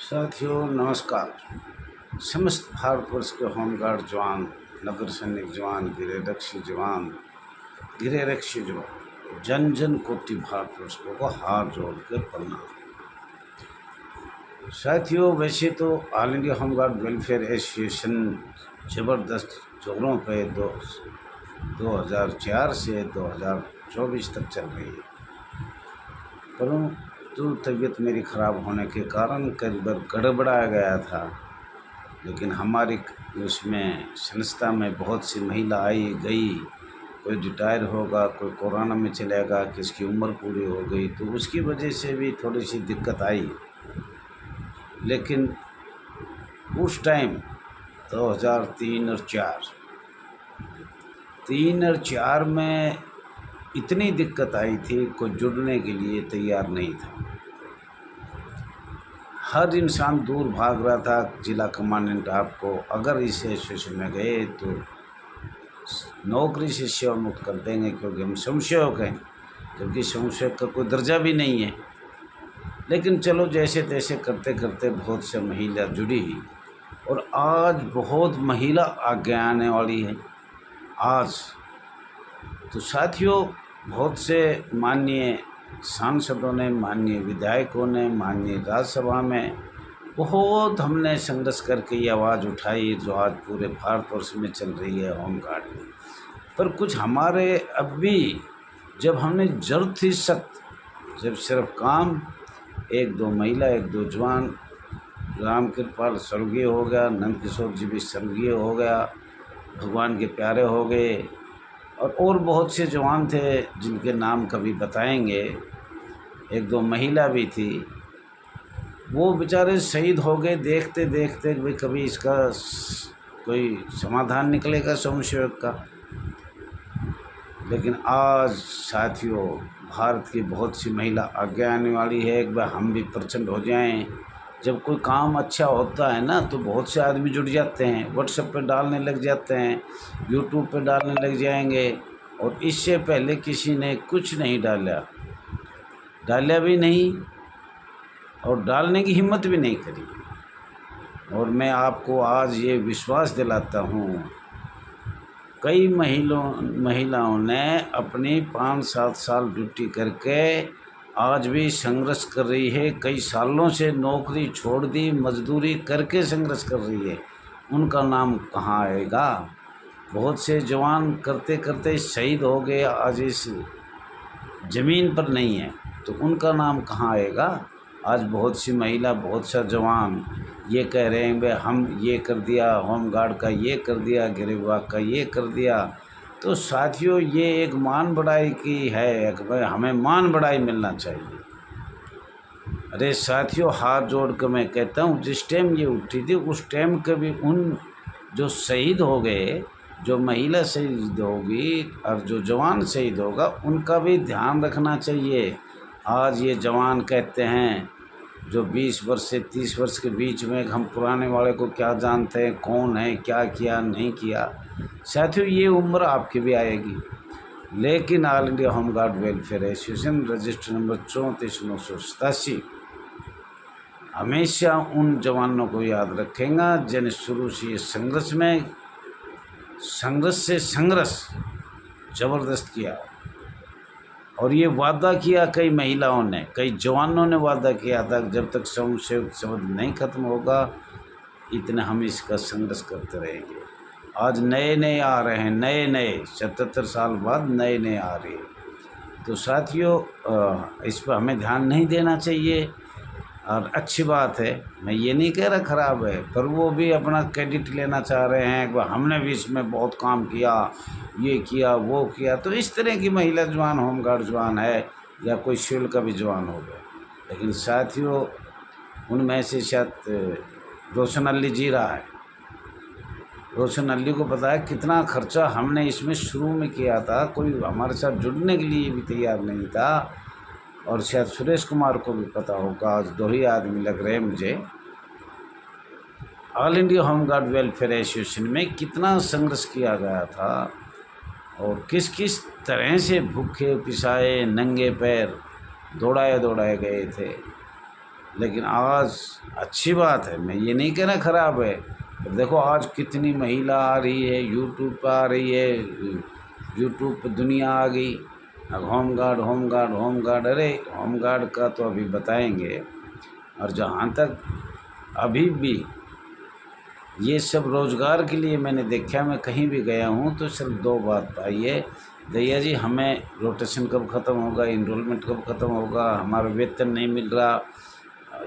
साथियों नमस्कार। समस्त भारतवर्ष के होमगार्ड जवान, नगर सैनिक जवान, गृहरक्षी जवान, जन जन कोटि भारतवर्ष को हाथ जोड़ कर प्रणाम। साथियों, वैसे तो all India home guard welfare association ज़बरदस्त जोरों पे 2004 से 2024 तक चल रही है, परंतु तबीयत मेरी ख़राब होने के कारण कई बार गड़बड़ाया गया था। लेकिन हमारी उसमें संस्था में बहुत सी महिला आई गई, कोई रिटायर होगा, कोई कोरोना में चलेगा, किसकी उम्र पूरी हो गई, तो उसकी वजह से भी थोड़ी सी दिक्कत आई। लेकिन उस टाइम 2003 और 4 में इतनी दिक्कत आई थी, कोई जुड़ने के लिए तैयार नहीं था। हर इंसान दूर भाग रहा था। जिला कमांडेंट आपको अगर इस एसोसिएशन में गए तो नौकरी से सेवा मुक्त कर देंगे, क्योंकि हम स्वयंसेवक हैं, क्योंकि स्वयंसेवक का कोई दर्जा भी नहीं है। लेकिन चलो जैसे तैसे करते करते बहुत से महिला जुड़ी और आज बहुत महिला आगे आने वाली है। आज तो साथियों, बहुत से माननीय सांसदों ने, माननीय विधायकों ने, माननीय राज्यसभा में बहुत हमने संघर्ष करके ये आवाज़ उठाई जो आज पूरे भारतवर्ष में चल रही है होमगार्ड में। पर कुछ हमारे अब भी, जब हमने जरूरत थी सख्त, जब सिर्फ काम, 1-2 महिला, 1-2 जवान, राम कृपाल स्वर्गीय हो गया, नंद किशोर जी भी स्वर्गीय हो गया, भगवान के प्यारे हो गए, और बहुत से जवान थे जिनके नाम कभी बताएंगे, 1-2 महिला भी थी, वो बेचारे शहीद हो गए। देखते देखते भी कभी इसका कोई समाधान निकलेगा स्वयंसेवक का। लेकिन आज साथियों, भारत की बहुत सी महिला आगे आने वाली है। एक बार हम भी प्रचंड हो जाएं। जब कोई काम अच्छा होता है ना, तो बहुत से आदमी जुड़ जाते हैं, व्हाट्सएप पे डालने लग जाते हैं, यूट्यूब पे डालने लग जाएंगे। और इससे पहले किसी ने कुछ नहीं डाला भी नहीं, और डालने की हिम्मत भी नहीं करी। और मैं आपको आज ये विश्वास दिलाता हूँ, कई महिलाओं ने अपनी 5-7 साल ड्यूटी करके आज भी संघर्ष कर रही है। कई सालों से नौकरी छोड़ दी, मजदूरी करके संघर्ष कर रही है। उनका नाम कहाँ आएगा? बहुत से जवान करते करते शहीद हो गए, आज इस ज़मीन पर नहीं है, तो उनका नाम कहाँ आएगा? आज बहुत सी महिला, बहुत सा जवान ये कह रहे हैं, भाई हम ये कर दिया, होमगार्ड का ये कर दिया, गृह विभाग का ये कर दिया। तो साथियों, ये एक मान बढ़ाई की है, भाई हमें मान बढ़ाई मिलना चाहिए। अरे साथियों, हाथ जोड़ कर मैं कहता हूँ, जिस टाइम ये उठी थी उस टाइम कभी उन जो शहीद हो गए, जो महिला शहीद होगी और जो जवान शहीद होगा, उनका भी ध्यान रखना चाहिए। आज ये जवान कहते हैं, जो 20 वर्ष से 30 वर्ष के बीच में, हम पुराने वाले को क्या जानते हैं, कौन है, क्या किया नहीं किया। साथियों, ये उम्र आपकी भी आएगी। लेकिन all India home guard welfare association register number 34,987 हमेशा उन जवानों को याद रखेगा जिन्हें शुरू से संघर्ष ज़बरदस्त किया। और ये वादा किया कई महिलाओं ने, कई जवानों ने वादा किया था, जब तक स्वयंसेवक शब्द नहीं खत्म होगा, इतना हम इसका संघर्ष करते रहेंगे। आज नए आ रहे हैं, नए 77 साल बाद नए आ रहे हैं। तो साथियों, इस पर हमें ध्यान नहीं देना चाहिए। और अच्छी बात है, मैं ये नहीं कह रहा ख़राब है, पर वो भी अपना क्रेडिट लेना चाह रहे हैं कि हमने भी इसमें बहुत काम किया, ये किया, वो किया। तो इस तरह की महिला जवान, होमगार्ड जवान है, या कोई सिविल का भी जवान हो गया। लेकिन साथियों, उनमें से शायद रोशन अली जी रहा है। रोशन अली को पता है कितना खर्चा हमने इसमें शुरू में किया था, कोई हमारे साथ जुड़ने के लिए भी तैयार नहीं था। और शायद सुरेश कुमार को भी पता होगा, आज 2 ही आदमी लग रहे हैं मुझे। All India home guard welfare association में कितना संघर्ष किया गया था, और किस किस तरह से भूखे पिसाए, नंगे पैर दौड़ाए गए थे। लेकिन आज अच्छी बात है, मैं ये नहीं कहना ख़राब है। तो देखो आज कितनी महिला आ रही है, यूट्यूब पर आ रही है, यूट्यूब पर दुनिया आ गई। अब home guard home guard home guard, अरे होम गार्ड का तो अभी बताएंगे। और जहाँ तक अभी भी ये सब रोज़गार के लिए मैंने देखा, मैं कहीं भी गया हूँ तो सिर्फ दो बात पाई है, भैया जी हमें रोटेशन कब ख़त्म होगा, इनरोलमेंट कब ख़त्म होगा, हमारा वेतन नहीं मिल रहा,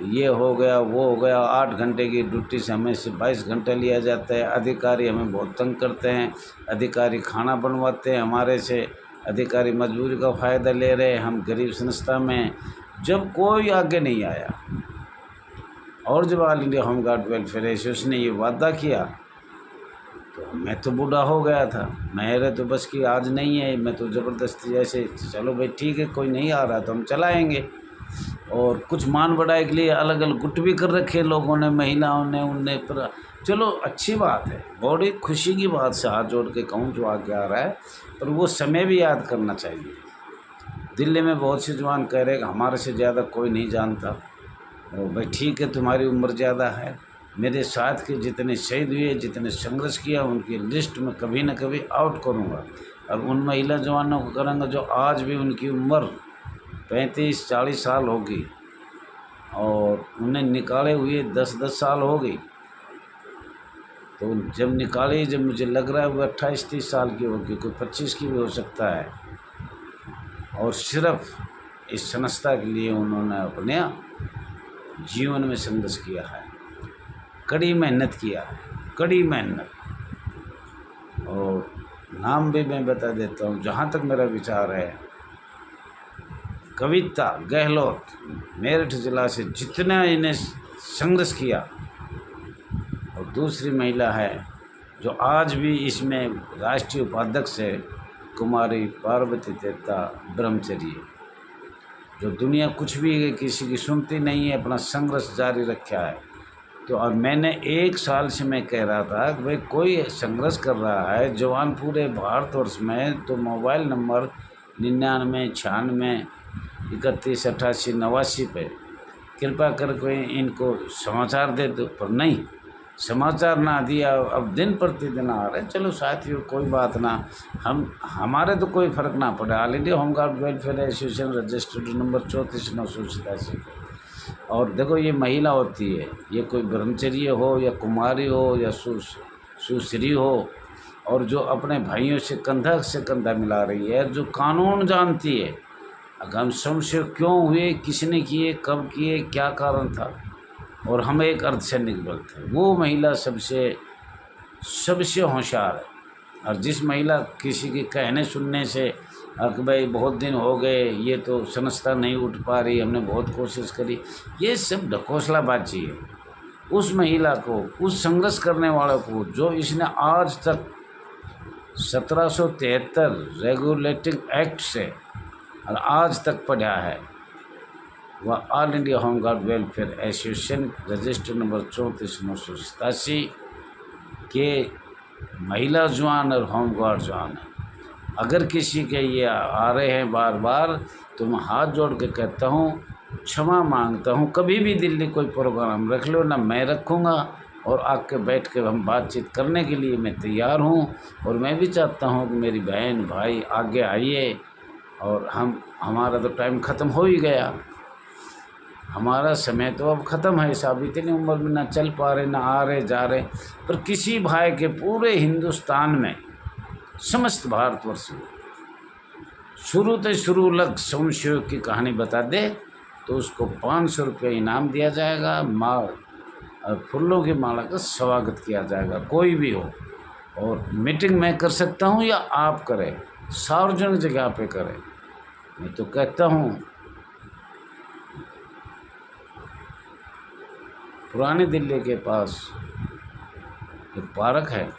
ये हो गया वो हो गया। 8 घंटे की ड्यूटी से हमें सिर्फ 22 घंटा लिया जाता है। अधिकारी हमें बहुत तंग करते हैं, अधिकारी खाना बनवाते हैं हमारे से, अधिकारी मजदूरी का फ़ायदा ले रहे हैं, हम गरीब संस्था में। जब कोई आगे नहीं आया और जब all India home guard welfare association ने ये वादा किया तो मैं तो बूढ़ा हो गया था, मेरे तो बस की आज नहीं है, मैं तो ज़बरदस्ती जैसे चलो भाई ठीक है कोई नहीं आ रहा तो हम चलाएँगे। और कुछ मान बढ़ाई के लिए अलग अलग गुट भी कर रखे लोगों ने, महिलाओं ने, उनने। पर चलो अच्छी बात है, बड़ी खुशी की बात से हाथ जोड़ के कहूँ जो आगे आ रहा है। पर वो समय भी याद करना चाहिए। दिल्ली में बहुत से जवान कह रहे हैं कि हमारे से ज़्यादा कोई नहीं जानता। और भाई ठीक है तुम्हारी उम्र ज़्यादा है, मेरे साथ के जितने शहीद हुए, जितने संघर्ष किया, उनकी लिस्ट में कभी न कभी आउट करूँगा। और उन महिला जवानों को करूँगा जो आज भी उनकी उम्र 35-40 साल होगी और उन्हें निकाले हुए 10-10 साल हो गई। तो जब निकाले, जब मुझे लग रहा है वो 28-30 साल की होगी, कोई 25 की भी हो सकता है। और सिर्फ इस संस्था के लिए उन्होंने अपने जीवन में संघर्ष किया है, कड़ी मेहनत किया है, कड़ी मेहनत। और नाम भी मैं बता देता हूँ जहाँ तक मेरा विचार है, कविता गहलोत मेरठ जिला से जितना इन्हें संघर्ष किया। और दूसरी महिला है जो आज भी इसमें राष्ट्रीय उपाध्यक्ष है, कुमारी पार्वती तेता ब्रह्मचर्य, जो दुनिया कुछ भी किसी की सुनती नहीं है, अपना संघर्ष जारी रखा है। तो और मैंने 1 साल से मैं कह रहा था कि भाई कोई संघर्ष कर रहा है जवान पूरे भारतवर्ष में, तो मोबाइल नंबर 99 96 31 88 89 पे कृपा करके इनको समाचार दे दो। पर नहीं, समाचार ना दिया, अब दिन प्रतिदिन आ रहे। चलो साथियों कोई बात ना, हमारे तो कोई फ़र्क ना पड़े। All India home guard welfare association registered number 34,987। और देखो ये महिला होती है, ये कोई ब्रह्मचर्य हो या कुमारी हो या सुश्री हो, और जो अपने भाइयों से कंधा मिला रही है, जो कानून जानती है, अगर संशय क्यों हुए, किसने किए, कब किए, क्या कारण था, और हम एक अर्धसैनिक बल थे, वो महिला सबसे होशियार है। और जिस महिला किसी के कहने सुनने से कि भाई बहुत दिन हो गए, ये तो संस्था नहीं उठ पा रही, हमने बहुत कोशिश करी, ये सब ढकोसलाबाजी है। उस महिला को, उस संघर्ष करने वालों को, जो इसने आज तक 1773 रेगुलेटिंग एक्ट से और आज तक पढ़ा है, वह all India home guard welfare association register number 34,987 के महिला जवान और होम गार्ड जवान है। अगर किसी के ये आ रहे हैं बार बार, तो मैं हाथ जोड़ के कहता हूँ, क्षमा मांगता हूँ। कभी भी दिल्ली कोई प्रोग्राम रख लो ना, मैं रखूँगा और आके बैठ के हम बातचीत करने के लिए मैं तैयार हूँ। और मैं भी चाहता हूँ कि मेरी बहन भाई आगे आइए। और हमारा तो टाइम ख़त्म हो ही गया, हमारा समय तो अब ख़त्म है साहब। इतनी उम्र में ना चल पा रहे, ना आ रहे जा रहे। पर किसी भाई के पूरे हिंदुस्तान में, समस्त भारतवर्ष में शुरू से शुरू लग संशय की कहानी बता दे तो उसको 500 रुपये इनाम दिया जाएगा। फूलों की माला का स्वागत किया जाएगा, कोई भी हो। और मीटिंग मैं कर सकता हूँ या आप करें, सार्वजनिक जगह पे करें। मैं तो कहता हूँ पुरानी दिल्ली के पास एक पार्क है,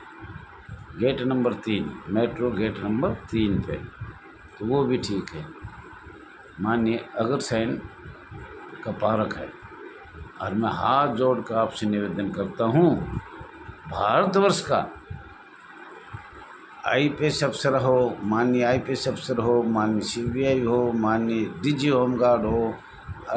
gate number 3, metro gate number 3 पे, तो वो भी ठीक है। मानिए अग्रसेन का पार्क है। और मैं हाथ जोड़ कर आपसे निवेदन करता हूँ, भारतवर्ष का IPS अफसर हो, माननीय IPS अफसर हो, माननीय CBI हो, माननीय DG होम गार्ड हो,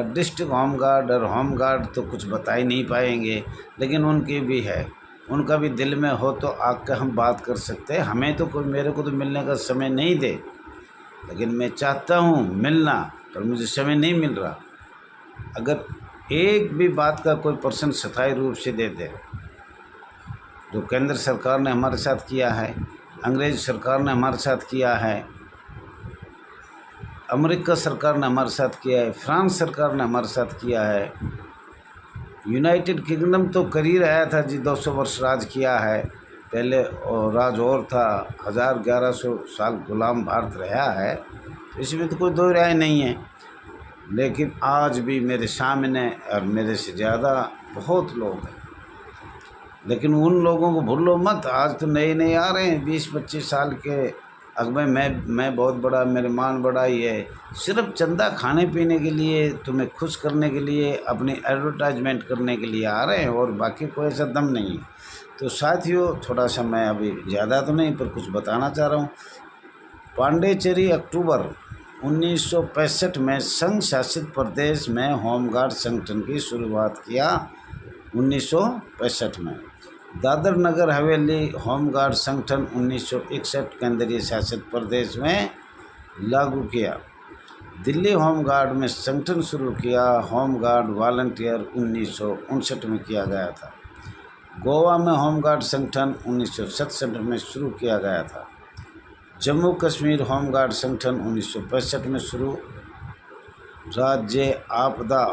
डिस्ट्रिक्ट होम गार्ड और होम गार्ड तो कुछ बता ही नहीं पाएंगे, लेकिन उनकी भी है, उनका भी दिल में हो तो आकर हम बात कर सकते हैं। हमें तो कोई, मेरे को तो मिलने का समय नहीं दे, लेकिन मैं चाहता हूँ मिलना, पर मुझे समय नहीं मिल रहा। अगर एक भी बात का कोई पर्सन स्थायी रूप से दे दे, जो केंद्र सरकार ने हमारे साथ किया है, अंग्रेज सरकार ने हमारे साथ किया है, अमेरिका सरकार ने हमारे साथ किया है, फ्रांस सरकार ने हमारे साथ किया है, यूनाइटेड किंगडम तो कर ही रहा था जी, 200 वर्ष राज किया है, पहले और राज और था, 1100 साल गुलाम भारत रहा है, तो इसमें तो कोई दो राय नहीं है। लेकिन आज भी मेरे सामने और मेरे से ज़्यादा बहुत लोग हैं, लेकिन उन लोगों को भूलो मत। आज तो नए नए आ रहे हैं 20-25 साल के, अब मैं बहुत बड़ा, मेरे मान बड़ा ही है, सिर्फ चंदा खाने पीने के लिए, तुम्हें खुश करने के लिए, अपनी एडवर्टाइजमेंट करने के लिए आ रहे हैं, और बाकी कोई ऐसा दम नहीं है। तो साथियों, थोड़ा सा मैं अभी ज़्यादा तो नहीं पर कुछ बताना चाह रहा हूँ। पांडिचेरी अक्टूबर 1965 में संघ शासित प्रदेश में होमगार्ड संगठन की शुरुआत किया। 1965 में दादर नगर हवेली होमगार्ड संगठन 1961 केंद्रीय शासित प्रदेश में लागू किया। दिल्ली होमगार्ड में संगठन शुरू किया। होमगार्ड वॉलंटियर 1959 में किया गया था। गोवा में होमगार्ड संगठन 1967 में शुरू किया गया था। जम्मू कश्मीर होमगार्ड संगठन 1965 में शुरू। राज्य आपदा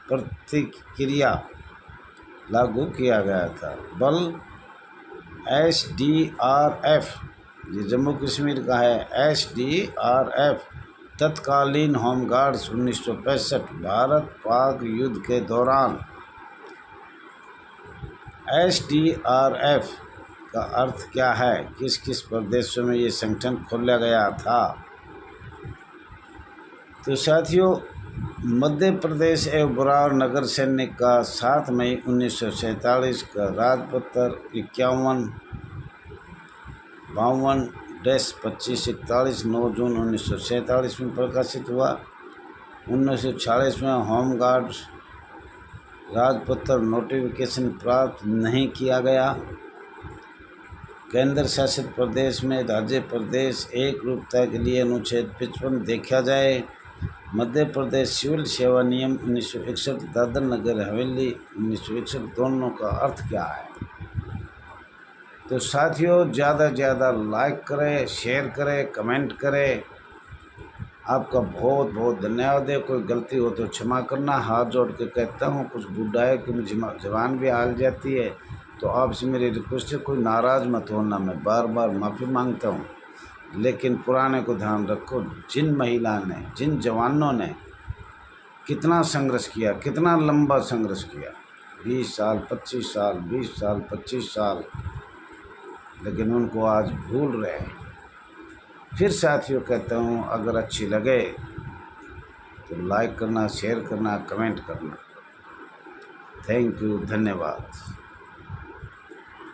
प्रतिक्रिया लागू किया गया था। बल SDRF, ये जम्मू कश्मीर का है, SDRF तत्कालीन होमगार्ड्स 1965 भारत पाक युद्ध के दौरान। SDRF का अर्थ क्या है, किस किस प्रदेशों में ये संगठन खोला गया था? तो साथियों, मध्य प्रदेश एवं बरार नगर सैनिक का 7 मई 1947 का राजपत्र 51-52-25-41 9 जून 1947 में प्रकाशित हुआ। 1946 में होमगार्ड राजपत्र नोटिफिकेशन प्राप्त नहीं किया गया। केंद्र शासित प्रदेश में राज्य प्रदेश एक रूपता के लिए अनुच्छेद 55 देखा जाए। मध्य प्रदेश सिविल सेवा नियम 1961, दादर नगर हवेली 1961 दोनों का अर्थ क्या है? तो साथियों, ज़्यादा से ज़्यादा लाइक करें, शेयर करें, कमेंट करें। आपका बहुत बहुत धन्यवाद है। कोई गलती हो तो क्षमा करना, हाथ जोड़ के कहता हूँ। कुछ बुढ़ा है कि मुझे जबान भी हाल जाती है, तो आपसे मेरी रिक्वेस्ट है, कोई नाराज़ मत होना। मैं बार बार माफ़ी मांगता हूँ, लेकिन पुराने को ध्यान रखो। जिन महिला ने, जिन जवानों ने कितना संघर्ष किया, कितना लंबा संघर्ष किया, 20 साल 25 साल 20 साल 25 साल, लेकिन उनको आज भूल रहे हैं। फिर साथियों कहता हूँ, अगर अच्छी लगे तो लाइक करना, शेयर करना, कमेंट करना। थैंक यू, धन्यवाद।